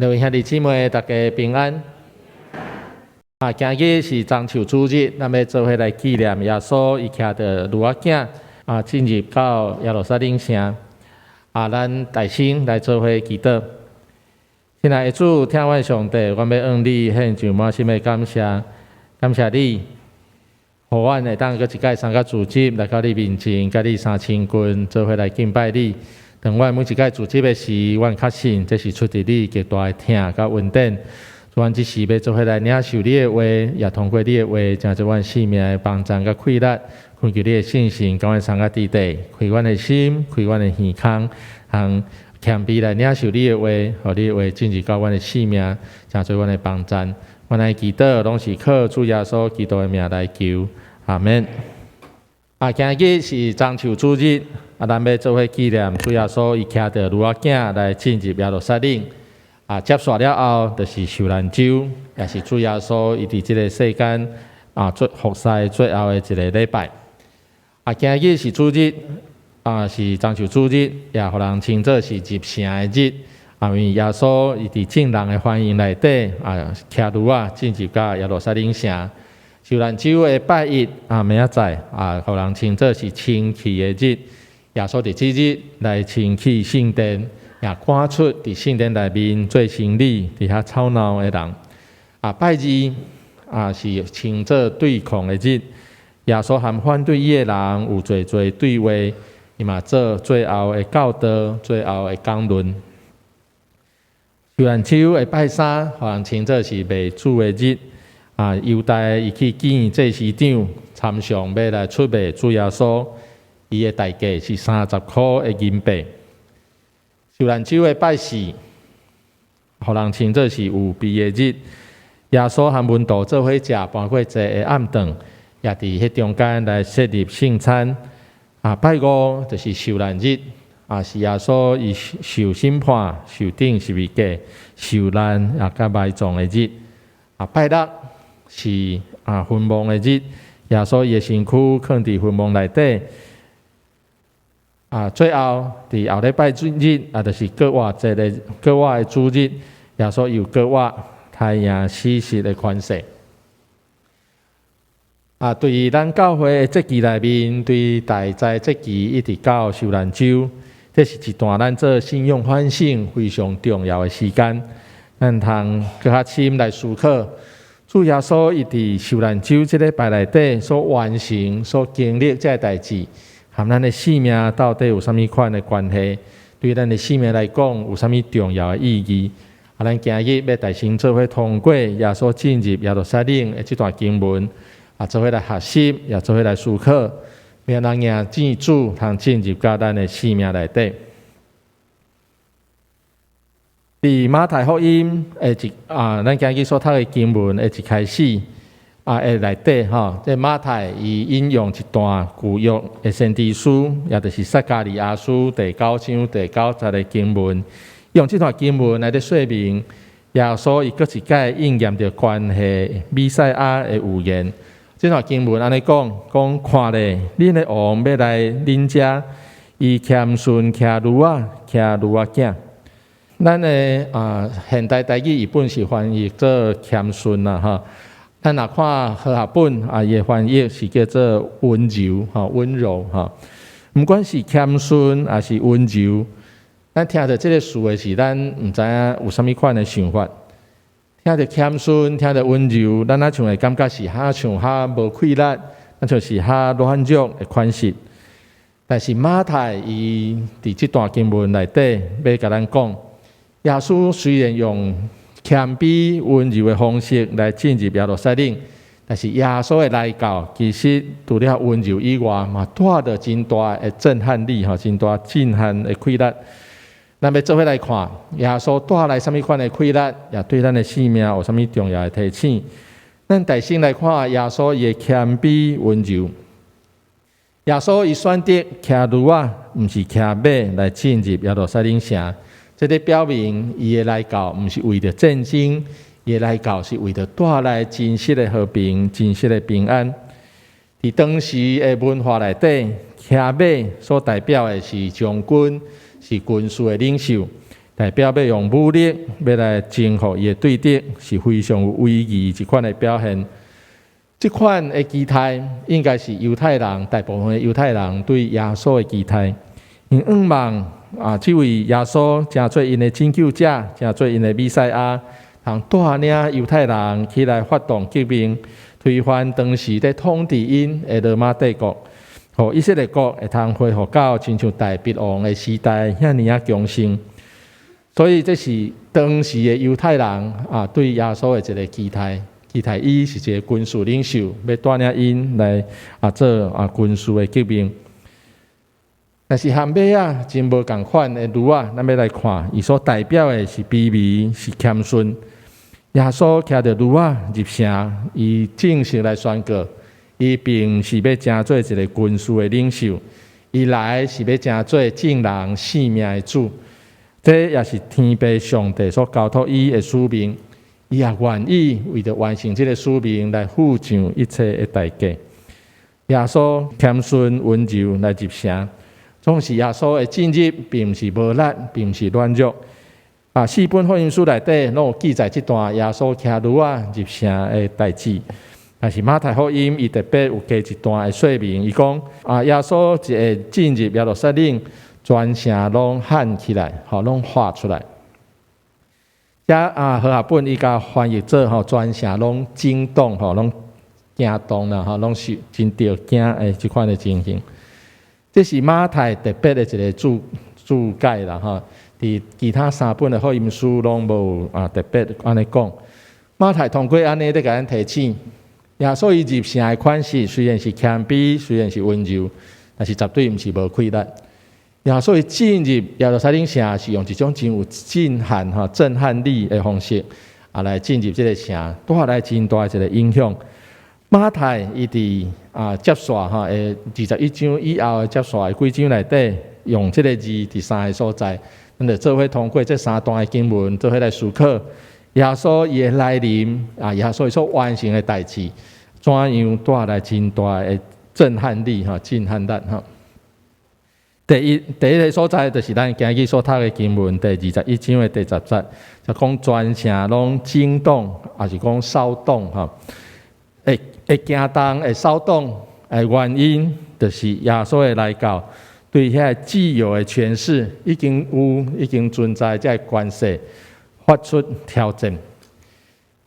各位兄弟姊妹，大家平安。今日是中秋主日，咱要做伙来纪念耶稣伊骑着驴仔囝进入到耶路撒冷城。咱大心来做伙祈祷。亲爱的主，听阮上帝，阮要向你献上满心的感谢，感谢你，互阮会当搁一届三个主日来到你面前，甲你三千军做伙来敬拜你。当阮每一届主日的时，阮确信这是出自你极大的疼甲恩典。阮只是要做伙来领受你的话，也通过你的话，将做阮生命的帮助甲快乐，恳求你的信心，甲阮三个地地，开阮的心，开阮的耳孔，通谦卑来领受你的话，互你的话进入到阮的生命，将做阮的帮助。阮来祈祷，拢是靠主耶稣基督的名来求，阿免。今日是中秋主日，咱要做伙纪念主耶稣伊骑着驴仔囝来进入耶路撒冷。接续了后，就是受难周，也是主耶稣伊伫即个世间做服侍最后的一个礼拜。今日是主日，是中秋主日，也互人称作是入城的日。因为耶稣伊伫众人的欢迎内底，骑驴仔进入到耶路撒冷城。受难周的拜一，明仔载，互人称作是清气的日。耶稣伫即日来清气圣殿，也赶出伫圣殿内面做生理伫遐吵闹的人。拜二，是称作对抗的日。耶稣和反对伊的人有侪对话，伊嘛做最后的教导，最后的讲论。受难周的拜三，互人称作是卖主的日。犹大伊去见祭司长，参详要来出卖主耶稣，伊的代价是30块的银币。受难周的拜四，互人称作是有味的日。耶稣和门徒做伙食半过节的暗顿，也伫迄中间来设立圣餐。拜五就是受难日，是耶稣伊受审判、受钉十字架、受难甲埋葬的日。拜六是坟墓的日，耶稣伊的身躯放伫坟墓内底。最后伫后礼拜主日，就是割瓦节的割瓦的主日，耶稣有割瓦太阳死实的权势。对于咱教会的节期内面，对大斋节期一直到受难周，这是一段咱做信仰反省非常重要的时间。咱通更较深来思考，主耶稣伊伫受难周这礼拜内底所完成、所经历这代志，和咱的生命到底有啥物款的关系？对咱的生命来讲，有啥物重要的意义？咱今日要大心做伙通过耶稣进入耶路撒冷的这段经文，做伙来学习，也做伙来思考，免人赢正主通进入到咱的生命内底。伫马太福音咱今日所读的经文的一开始内底这马太伊引用一段旧约的先知书，也就是撒迦利亚书第9章第90的经文，用这段经文来说明耶稣伊搁一届应验着关系弥赛亚的预言。这段经文安尼讲看咧，恁的王要来恁遮，伊谦顺骑驴仔，骑驴仔囝。咱的现代台语译本是翻译做谦顺啦咱若看和合本伊的翻译是叫做温柔温柔不管是谦顺还是温柔，咱听着这个词的是咱毋知影有啥物款的想法。听着谦顺，听着温柔，咱像会感觉是较无快乐，咱像是较软弱的款式。但是马太伊伫这段经文内底要甲咱讲，耶稣虽然用谦卑温柔的方式来进入耶路撒冷，但是耶稣的来到，其实除了温柔以外，嘛带着真大的震撼力真大震撼的快乐。咱要做伙来看，耶稣带来什么款的快乐，也对咱的生命有什么重要的提醒。咱大心来看，耶稣伊的谦卑温柔。耶稣伊选择骑驴仔，毋是骑马来进入耶路撒冷城。这个表明，伊的来到毋是为着战争，伊的来到是为着带来真实的和平、真实的平安。伫当时的文化内底，骑马所代表的是将军，是军事的领袖。代表要用武力要来征服伊的对敌，是非常有威仪一款的表现。这款的期待应该是犹太人大部分的犹太人对耶稣的期待，因仰望这位耶稣成做因的拯救者，成做因的弥赛亚，通带领犹太人起来发动革命，推翻当时在统治因的罗马帝国。互以色列国会通恢复到亲像大卫王的时代遐尼强盛，所以这是当时的犹太人对耶稣的一个期待，期待伊是一个军事领袖，要带领因来做军事的革命。但是汉尾真无共款的路咱要来看，伊所代表的是卑微，是谦逊。耶稣骑着驴入城，伊正式来宣告。伊并是要成做一个军事的领袖，伊来是要成做正人性命的主。这也是天父上帝所交托伊的使命，伊也愿意为着完成这个使命来付上一切的代价。耶稣谦逊温柔来入城，总是耶稣的进入，并不是无力，并不是软弱。四本福音书内底拢有记载这段耶稣骑驴入城的代志。但是马太福音伊特别有加一段的说明，伊讲耶稣一个进入耶路撒冷，全城拢喊起来，拢喊出来。和合本伊甲翻译做全城拢惊动，拢惊动啦，拢是真着惊的这款的情形。这是马太特别的一个注解啦，伫其他三本的福音书拢无特别安尼讲。马太通过安尼咧甲咱提醒。耶稣伊入城的款式虽然是谦卑，虽然是温柔，但是绝对毋是无气力。耶稣伊进入耶路撒冷城是用一种真有震撼力的方式来进入这个城，带来真大一个影响。马太伊伫接续21章以后的接续的几章内底，用这个字第三个所在，咱就做伙通过这三段的经文做伙来思考。耶稣伊的来临耶稣伊所完成的代志，怎样带来真大的震撼力震撼力第一个所在就是咱今日所读的经文，第21章的第10节，就讲全城拢惊动，也是讲骚动会惊动会骚动的原因，就是耶稣的来到对遐既有的权势已经存在这关系。发出挑战。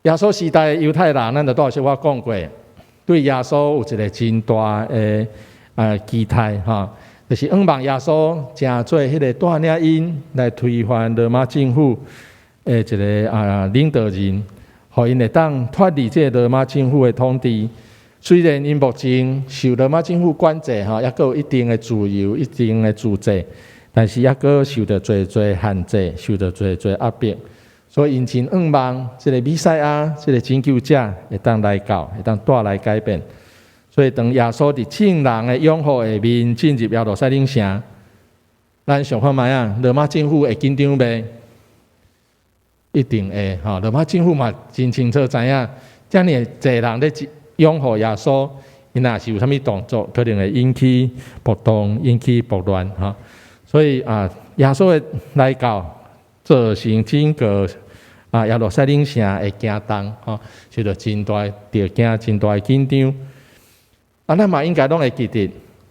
耶稣时代犹太人，咱就拄少我讲过，对耶稣有一个真大的期待就是仰望耶稣成做迄个带领因来推翻罗马政府的一个领导人，互因会当脱离这罗马政府的统治。虽然因目前受罗马政府管制也阁有一定的自由、一定的自治，但是也阁受到侪限制，受到侪压迫。所以因真仰望这个弥赛亚，这个拯救者会当来到，会当带来改变。所以当耶稣伫正人的拥护下面进入耶路撒冷城，咱想看卖罗马政府会紧张袂？一定会罗马政府嘛真清楚知影，遮尔侪人咧拥护耶稣，因若是有啥物动作，可能会引起暴动、引起暴乱所以耶稣的来到，造成整个耶路撒冷城的惊动受到真大着惊、真大紧张。咱嘛应该拢会记得，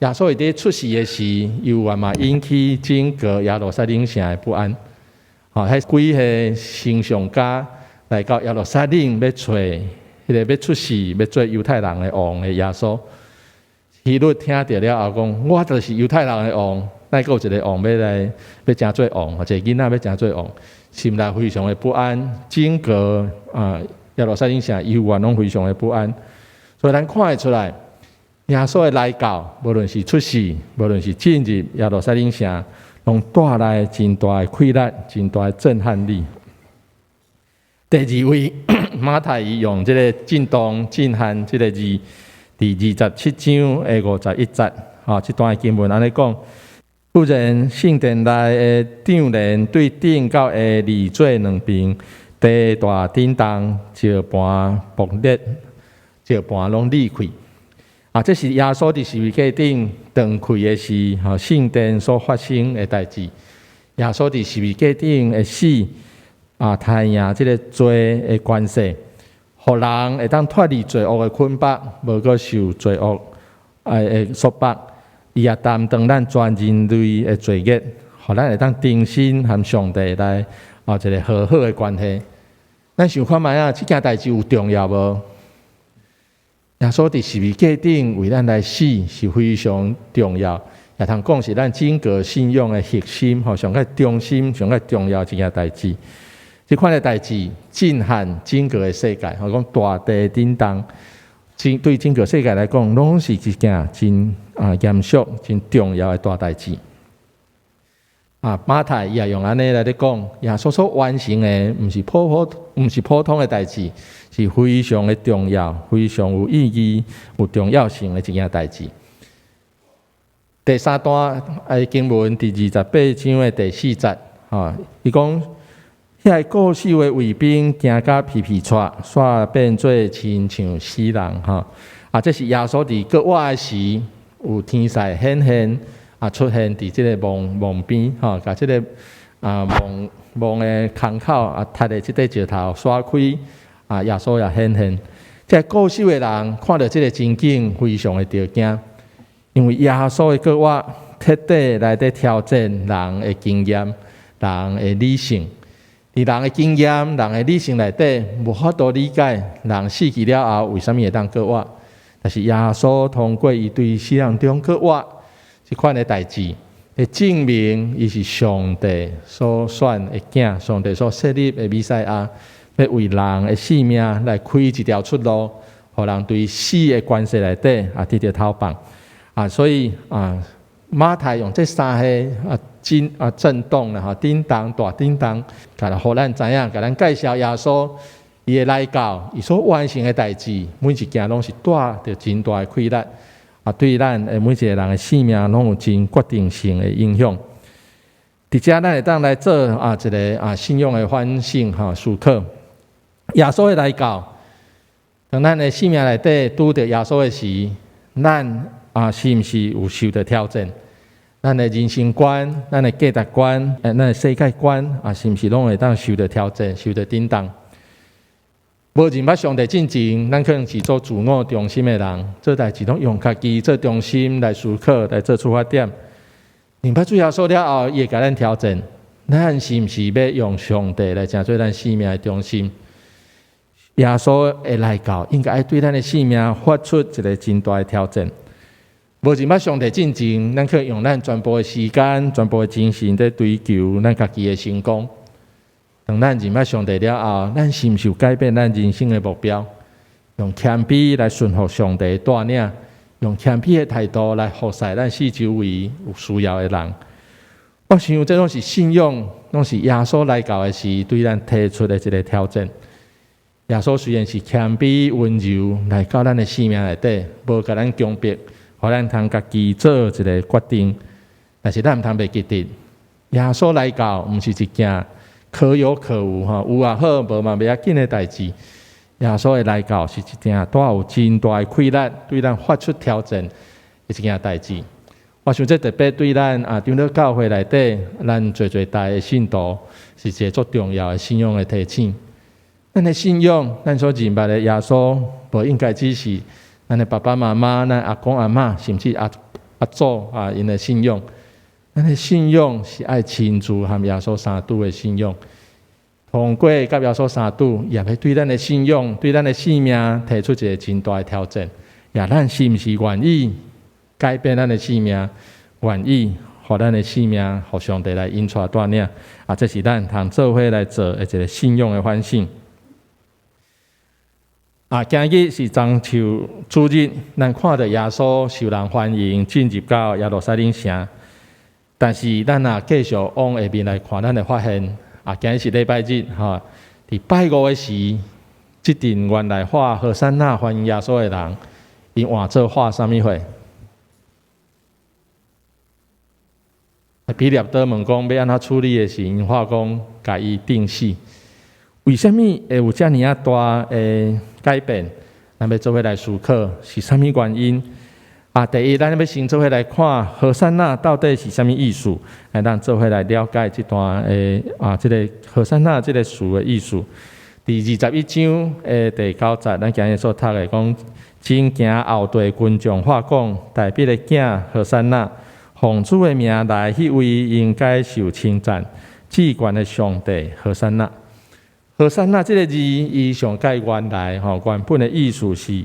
耶稣伊伫出世的时，又嘛引起整个耶路撒冷城的不安。迄几个星象家来到耶路撒冷要找迄个要出世、要做犹太人的王的耶稣。希律听到了后讲：我就是犹太人的王，乃阁有一个王要成做王，一个囡仔要成做王，心内非常的不安。整个耶路撒冷城犹原拢非常的不安。所以咱看会出来。耶稣的来到，无论是出世，无论是进入耶路撒冷城，拢带来真大的气力、真大的震撼力。第二位，马太伊用这个震动、震撼这个字，第27章的51节，这段经文安尼讲：忽然圣殿内的帐帘对顶到下二做两边，地大震动，石盘爆裂，石盘拢裂开。这是耶稣伫十字架顶断开的是圣殿所发生的代志。耶稣伫十字架顶会死太赢即个罪的关系，互人会当脱离罪恶的捆绑，无阁受罪恶的束缚。伊也担当咱全人类的罪孽，互咱会当重新和上帝来一个和好的关系。咱想看卖即件代志有重要无？耶稣伫十字架顶为咱来死是非常重要，也通讲是咱整个信仰的核心，上较中心、上较重要一件代志。即款的代志震撼整个的世界，讲大地震动。对整个世界来讲，拢是一件真严肃、真重要的大代志。马太也用安尼来讲，耶稣所完成的，毋是普通的代志，是非常的重要、非常有意义、有重要性的一件代志。第三段经文第28章的第4节，伊讲。遐个固守的卫兵行甲皮皮喘，煞变做亲像死人这是耶稣伫国外的时，有天使显现出现伫即个梦边甲即个梦的空口踢的即个石头刷开耶稣也显现。即固守的人看到即个情景，非常的着惊，因为耶稣的国外彻底来挑战人的经验、人的理性。伫人的经验、人的理性内底，无法度理解人死去了后为什么会当搁活。但是耶稣通过伊对死人中搁活即款的代志，会证明伊是上帝所选的囝，上帝所设立的弥赛亚，要为人的性命来开一条出路，互人对死的关系内底得到逃放所以马太用这三个震动啦，叮当大叮当，互咱知影，甲咱介绍耶稣伊的来到，伊所完成的代志，每一件拢是带着真大的快乐对咱每一个人的性命拢有真决定性的影响。伫遮咱会当来做一个信仰的反省思考。耶稣的来到，当咱的性命内底拄着耶稣的时，咱是毋是有受到挑战？咱的人生观、咱的价值观、咱的世界观是毋是拢会当受到挑战、受到震动？无认捌上帝进前，咱可能是做自我中心的人，做代志拢用家己做中心来思考、来做出发点。认捌主耶稣了后，伊会甲咱挑战，咱是毋是要用上帝来成做咱生命的中心？耶稣的来到，应该对咱的生命发出一个真大的挑战。无认捌上帝进前，咱可以用咱全部的时间、全部的精神在追求咱家己的成功。当咱认捌上帝了后，咱是毋是有改变咱人生的目标？用谦卑来顺服上帝的带领，用谦卑的态度来服侍咱四周围有需要的人。我想这拢是信仰，拢是耶稣来到的时对咱提出的一个挑战。耶稣虽然是谦卑温柔来到咱的生命内底，无甲咱强迫。互咱通家己做一个决定，但是咱毋通袂记得，耶稣来到，毋是一件可有可无有也好，无嘛袂要紧的代志。耶稣的来到是一件带有真大的快乐，对咱发出挑战的一件代志。我想这特别对咱长老教会内底，咱最大的信徒是一个足重要的信仰的提醒。咱的信仰，咱所认捌的耶稣，无应该只是。咱的爸爸妈妈、咱阿公阿嬷，甚至阿祖因的信仰，咱的信仰是爱亲自和耶稣相拄的信仰。通过甲耶稣相拄，也要对咱的信仰、对咱的生命提出一个真大的挑战。也咱是毋是愿意改变咱的生命，愿意互咱的生命互上帝来引带带领这是咱通做伙来做一个信仰的反省。今日是中秋主日，咱看到耶稣受人欢迎进入到耶路撒冷城，但是咱继续往下面来看，咱会发现今日是礼拜日伫拜五的时，这阵原来画和散那欢迎耶稣的人，因换做画什么会？彼得多问讲要安怎处理的时，因画讲甲伊定死。为什么会有这么大的改变？咱要做伙来思考是什么原因？第一，咱要先做伙来看和散那到底是啥物意思，来咱做伙来了解这段这个和散那这个词的意思。第21章第9节，咱今日所读的讲，真行后队群众话讲，大必的囝和散那，奉主的名来迄位应该受称赞，至高的上帝和散那。和散那这个字，伊上界原来原本的意思是。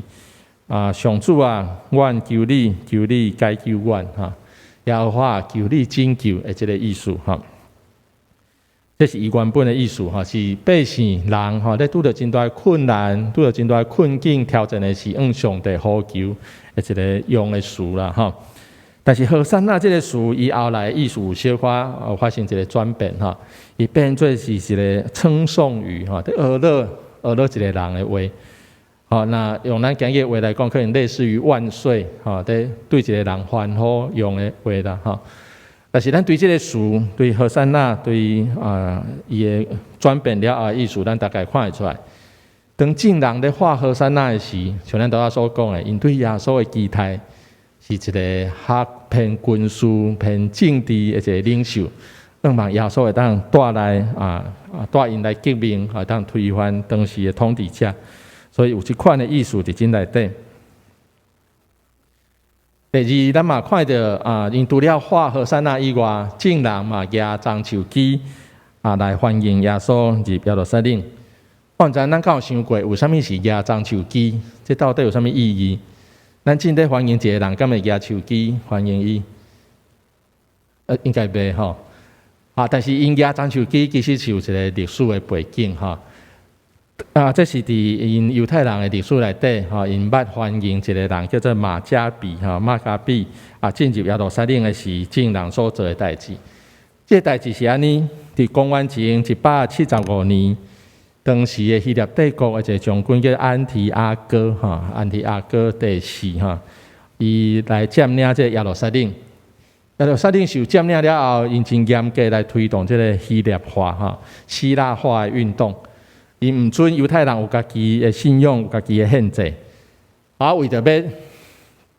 上主啊，阮求你，求你解救阮耶和华求你拯救的这个意思这是伊原本的意思是百姓人咧拄到真大困难，拄到真大困境，挑战的是向上帝呼求的一个用的词啦但是和散那这个词，伊后来意思有小发生一个转变伊变做是一个称颂语在娱乐一个人的话。那用咱今日话来讲，可能类似于万岁，对一个人欢呼用的话啦，但是咱对这个词，对和散那，对伊的转变了后意思，咱大概看会出来。当众人咧画和散那的时，像咱拄仔所讲的，因对耶稣的期待是一个较偏军事、偏政治的一个领袖，希望耶稣会当带来带因来革命，当推翻当时的统治者。所以有一款的意思伫真内底。第二，咱嘛看到因除了画和散那以外，众人嘛举棕树枝来欢迎耶稣入耶路撒冷。反正咱敢有想过，为什么是举棕树枝？这到底有啥物意义？咱真的欢迎一个人，敢会举树枝欢迎伊？应该袂但是因举棕树枝其实是有一个历史的背景这是伫因犹太人的历史内底因捌欢迎一个人叫做马加比进入耶路撒冷的时，众人所做的代志。这个代志是安尼，伫公元前175年，当时的希腊帝国的一个将军叫安提阿哥第4伊来占领这耶路撒冷。耶路撒冷受占领了后，因真严格来推动这个希腊化希腊化的运动。因唔准犹太人有家己的信仰，有家己的限制，为着要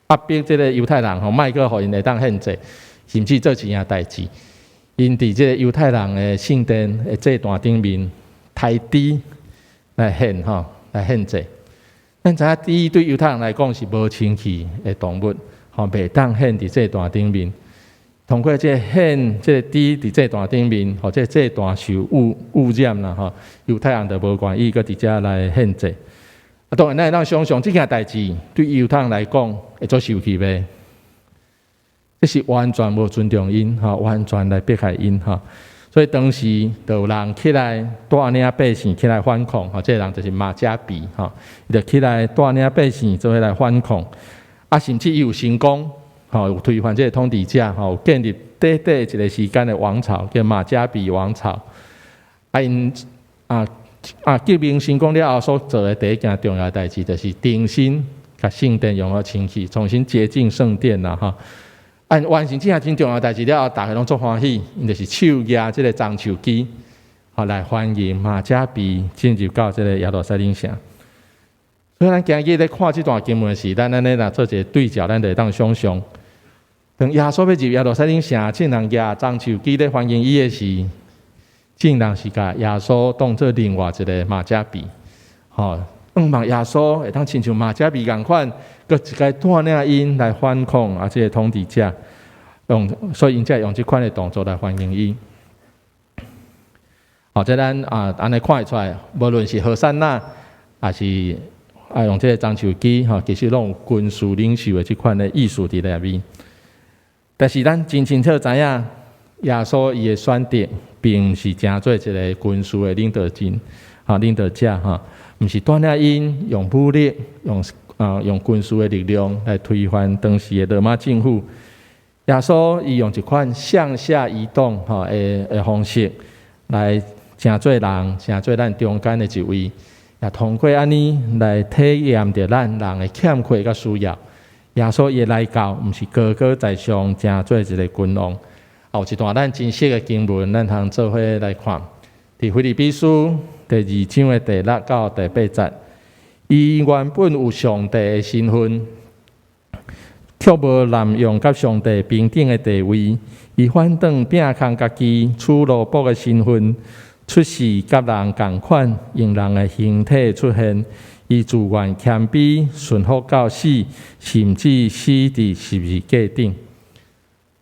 压迫这个犹太人莫个互因会当限制，甚至做一件代志，因伫这个犹太人的圣殿的祭坛顶面抬猪来限制。咱知影猪对犹太人来讲是无清气的动物，袂当献伫祭坛顶面。通过这献这猪伫祭坛顶面，或者祭坛受污染啦犹太人就无愿意搁伫遮来献祭。当然咱会当想象这件代志对犹太人来讲会做受气呗，这是完全无尊重因完全来迫害因所以当时就有人起来带领百姓起来反抗这个人就是马加比伊就起来带领百姓做伙来反抗甚至伊有成功。有推翻这个统治者，建立短短一个时间的王朝，叫马加比王朝。因革命成功了后所做的第一件重要的代志，就是重新把圣殿用了清气，重新洁净圣殿啦完成这件真重要的代志了后，大家拢足欢喜，因就是手举这个棕树枝，来欢迎马加比进入到这个耶路撒冷城。所以咱今日咧看这段经文时，咱咧若做一个对照，咱就会当想象。当耶稣要入耶路撒冷城，众人举棕树枝咧欢迎伊的时，众人是甲耶稣当作另外一个马加比，希望耶稣会当亲像马加比共款，搁一个带领因来反抗这个统治者，所以因才用这款的动作来欢迎伊。这咱安尼看会出来，无论是和散那，还是用这个棕树枝，其实拢有军事领袖的这款的意思伫内面。但是咱真清楚知影，耶稣伊的选择，并毋是真做一个军事的领导者毋是带领因用武力、用军事的力量来推翻当时的罗马政府。耶稣伊用一款向下移动的方式来成做人，成做咱中间的一位，也通过安尼来体验着咱人的欠缺甲需要。耶稣伊来到，毋是高高在上，成做一个君王。有一段咱真实的经文，咱通做伙来看。伫腓立比书第2章的第6到第8节，伊原本有上帝的身份，却无滥用甲上帝平等的地位，伊反倒摒空家己处奴仆的身份，出世甲人共款，用人的形体出现。伊自愿谦卑，顺服到死，甚至死伫十字架顶。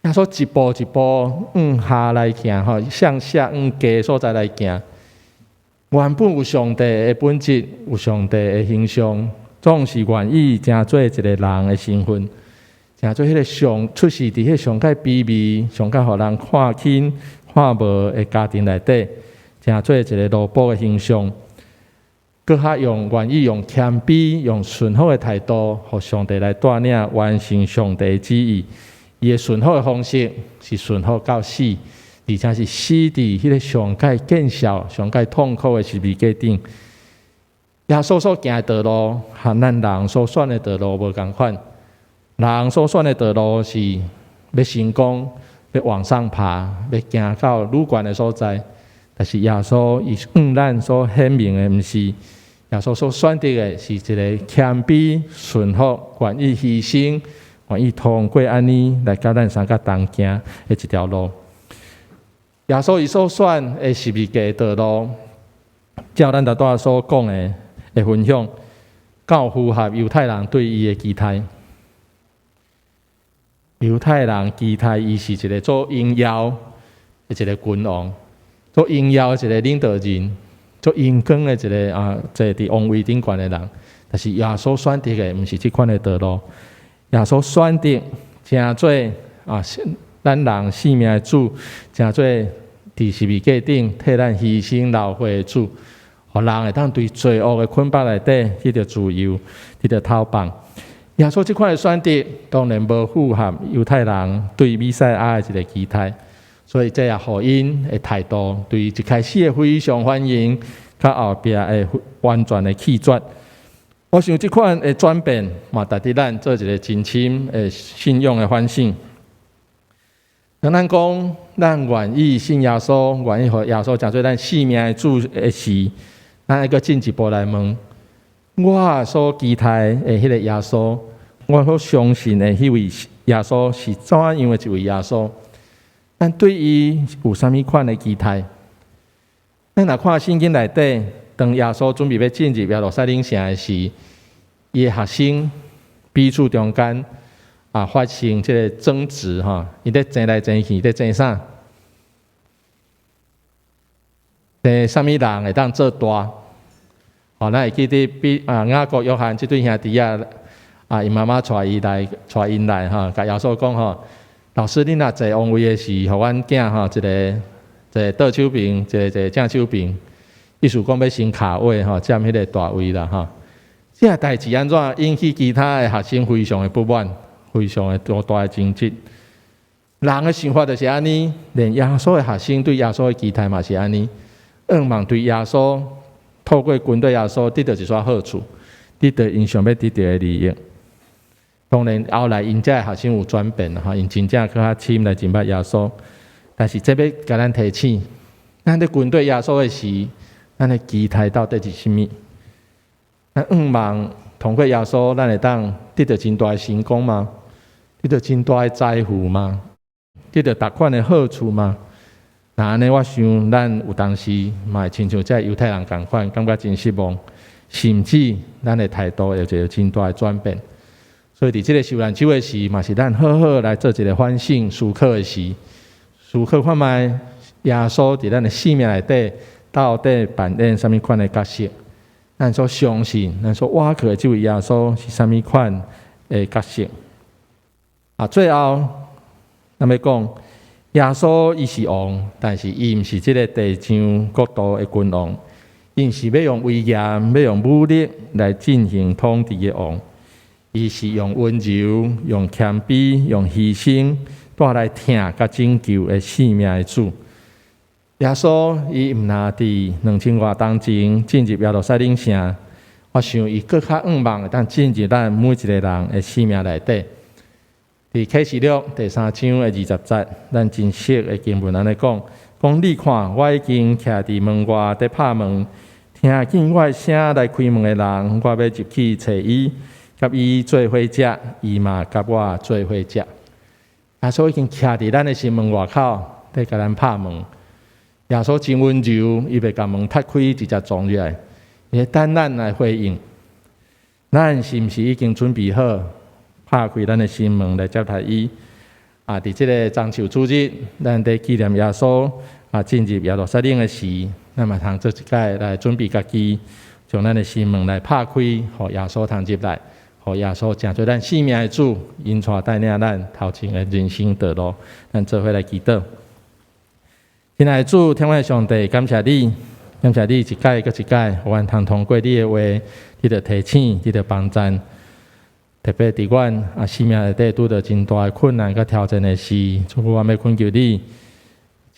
耶稣一步一步下来行，向下低所在来行。原本有上帝的本质，有上帝的形象，总是愿意成做一个人的身份。成做迄个上出世伫迄上界卑微、上界互人看轻、看无的家庭内底，成做一个奴仆的形象，搁较愿意用谦卑、用顺服的态度，互上帝来带领完成上帝的旨意。伊的顺服的方式是顺服到死，而且是死伫迄个上界见效、上界痛苦的十字架顶。耶稣所行的道路，和咱人所选的道路无共款。人所选的道路是要成功，要往上爬，要行到愈悬的所在。但是耶稣伊咱所显明的，毋是耶稣所选择的，是一个谦卑、顺服、愿意牺牲、愿意通过安尼来甲咱三个同行的一条路。耶稣伊所选的十字架道路，照咱大大所讲的分享，较符合犹太人对伊的期待。犹太人期待伊是一个做荣耀的一个君王，做荣耀的一个领导人，做荣光的一个坐伫王位顶悬的人。但是耶稣选择的毋是即款的道路，耶稣选择成做咱人性命的主，成做伫十字架顶替咱牺牲流血的主，互人会当对罪恶的捆绑内底得到自由，得到逃放。耶稣这款的选择，当然无符合犹太人对弥赛亚的一个期待，所以这也互因的态度，对一开始的非常欢迎，到后壁的完全的弃绝。我想这款的转变，嘛带伫咱做一个真心的信仰的反省。当咱讲，咱愿意信耶稣，愿意互耶稣成做咱生命的主的时，咱一个进一步来问。我所期待的迄个耶稣，我所相信的迄位耶稣是怎样的一位耶稣？咱对伊有啥物款的期待？咱若看圣经内底，当耶稣准备要进入耶路撒冷城的时，伊的学生彼此中间发生这个争执伊在争来争去，在争啥？啥物人会当做大？咱会记得雅各、约翰这对兄弟伊妈妈带因来，甲耶稣讲老师，你若坐王位的时，互阮囝一个倒手边，一个正手边，意思讲要先卡位占迄个大位啦这代志安怎引起其他的学生非常的不满，非常的大的争执。人的想法就是安尼，连耶稣的学生对耶稣的期待嘛是安尼，望对耶稣。透过军队耶稣得到一撮好处，得到因想要得到的利益。当然后来因这学生有转变因真正较深来敬拜耶稣。但是这要甲咱提醒，咱伫军队耶稣的时，咱的期待到底是甚物？咱望通过耶稣，咱会当得到真大的成功吗？得到真大的财富吗？得到达款的好处吗？那安尼，我想咱有当时嘛会亲像这犹太人共款，感觉真失望，甚至咱的态度有一个真大的转变。所以伫这个受难周的时，嘛是咱好好来做一个反省、思考的时，思考看卖耶稣伫咱的生命内底到底扮演什么款的角色？咱所相信、咱所挖去的这位耶稣是什么款的角色？最后咱要讲。耶稣伊是王，但是伊毋是这个地上国度的君王，伊是要用威严、要用武力来进行统治的王。伊是用温柔、用谦卑、用牺牲带来疼甲拯救的生命的主。耶稣伊毋若伫2000多年前进入耶路撒冷城，我想伊更较望会当进入咱每一个人的生命内底。伫启示录第3章的20节，咱真熟的经文安尼讲：你看，我已经徛伫门外在拍门，听见我的声来开门的人，我要入去找伊，甲伊做伙食，伊嘛甲我做伙食。耶稣已经徛伫咱的心门外口，在甲咱拍门。耶稣真温柔，伊袂甲门踢开，直接撞入来，伊等咱来回应。咱是毋是已经准备好拍开咱的心门来接待伊？伫即个中秋主日，咱伫纪念耶稣进入耶路撒冷的时，咱嘛通做一届来准备家己，将咱的心门来拍开，互耶稣通入来，互耶稣成做咱生命的主，因带带领咱头前的人生道路。咱做伙来祈祷。亲爱的主，天父的上帝，感谢你，感谢你一届搁一届，互阮通通过你的话，你着提醒，你着帮助。特别伫阮生命内底拄着真大的困难甲挑战的时，主我要恳求你，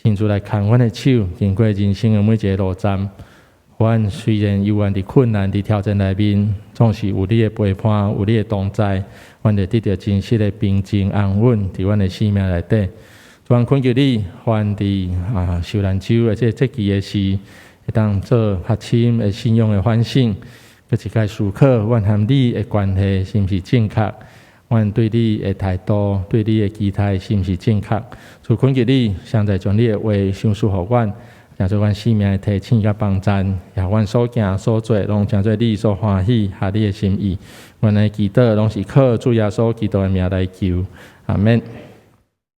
亲自来牵阮的手，经过人生的每一个路站。阮虽然有阮伫困难、伫挑战内面，总是有你的陪伴，有你的同在，阮就得到真实的平静安稳伫阮的生命内底。主恳求你，阮伫受难周或者节期的时，会当做核心的信仰的反省。搁一届思考，阮和你的关系是毋是正确？阮对你的态度、对你的期待是毋是正确？就恳求你，现在将你的话详述互阮，也做阮生命的提醒甲帮助，也阮所行所做，拢成做你所欢喜、合你的心意。阮的祈祷拢是靠主耶稣基督的名来求，阿免。